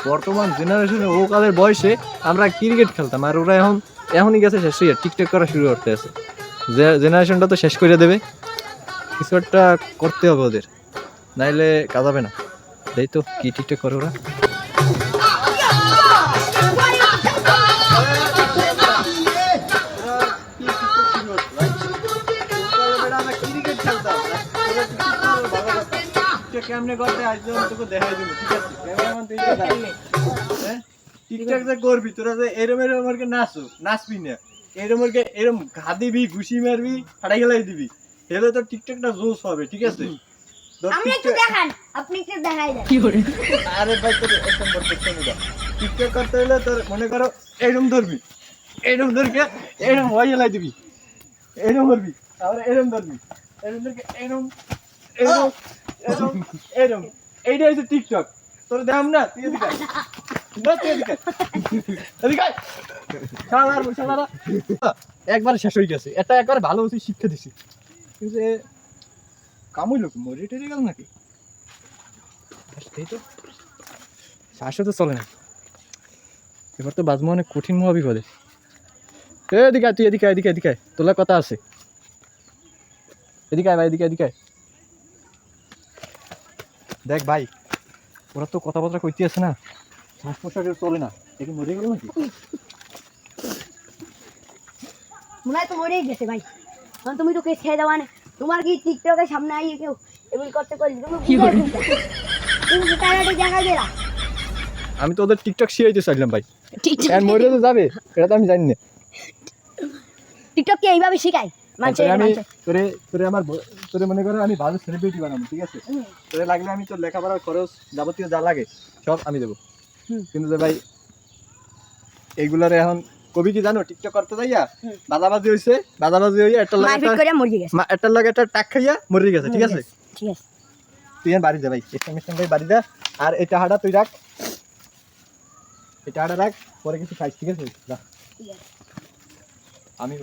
বর্তমান জেনারেশনে ও কালের বয়সে আমরা ক্রিকেট খেলতাম, আর ওরা এখনই গেছে শেষ হয়ে টিকটক করা শুরু করতে আছে। জেনারেশনটা তো শেষ করে দেবে, কিছু একটা করতে হবে ওদের, নাইলে কাজ হবে না। তাই তো কি টিকটক করে ওরা। কেমনে করতে আসবে তোকে দেখাই দিব, ঠিক আছে? ক্যামেরাম্যান তুই হ্যাঁ টিকটক যে করবি, তোরা যে এরম এরম আমাকে নাচবি না, এরম ঘা দিবি, ঘুষি মারবি, ফাটাই গেলাই দিবি, তাহলে তো টিকটকটা জোশ হবে, ঠিক আছে? আপনি একটু দেখান, আপনি একটু দেখাই দেন। আরে ভাই তোর একদম করতে না, টিকটক করতে হলে তোর মনে করো এরম ধরবি, এরম ধরকে এরম হয়ে গেলাই দিবি, এরম ধরবি, তারপরে এরম ধরবি, এরম ধরকে এরম এরম এরম এরম, এইটাই হচ্ছে টিকটক। তোর দাম না, তুই এদিকে আয়। না তুই এদিকে আয়। এদিকে আয়। শালারা একবার শেষ হয়ে গেছে, এটা একবার ভালো হচ্ছে শিক্ষা দিছি, কিন্তু কামুই লোক মরে টেরে গেল নাকি? এই তো শ্বাসও তো চলে না, এবার তো বাজমো অনেক কঠিন মহাবিপদে। এদিকে আয়, তুই এদিকে আয়, এদিকে এদিকে আয়, তোলা কথা আছে, এদিকে আয় ভাই, এদিকে আয়। দেখ ভাই, ওরা তো কথাবার্তা কইতে আছে না, শ্বাস প্রশ্বাস চলে না, দেখি মরে গেল নাকি? মনে হয় তো মরেই গেছে ভাই। কারণ তুমি তো কে ছেড়ে দেওয়া না, তোমার কি টিকটকের সামনে আইয়ে কেউ এগুলি করতে করলি, তুমি তাড়াতাড়ি দেখা দিলা। আমি তো ওদের টিকটক শিখাইতে চাইলাম ভাই, আর মরে তো যাবে এটা তো আমি জানি না। টিকটক কি এইভাবে শেখায় মানুষের? আমি তোরে মনে করো আমি ভালো সেলিব্রিটি বানাবো, ঠিক আছে? তোরে লাগলে আমি তোর লেখাপড়ার খরচ যাবতীয় যা লাগে সব আমি দেবো, কিন্তু যে ভাই এইগুলার এখন কবি কি জানো, টিকটক করতে যাইয়া বাজাবাজি হইয়া একটার লাগে একটা টাক খাইয়া মরে গেছে, ঠিক আছে? ঠিক আছে, তুই বাড়ি যা ভাই, ভাই বাড়ি যা, আর এই টাকাটা তুই রাখ, এই টাকাটা রাখ, পরে কিছু খাইস, ঠিক আছে? আমি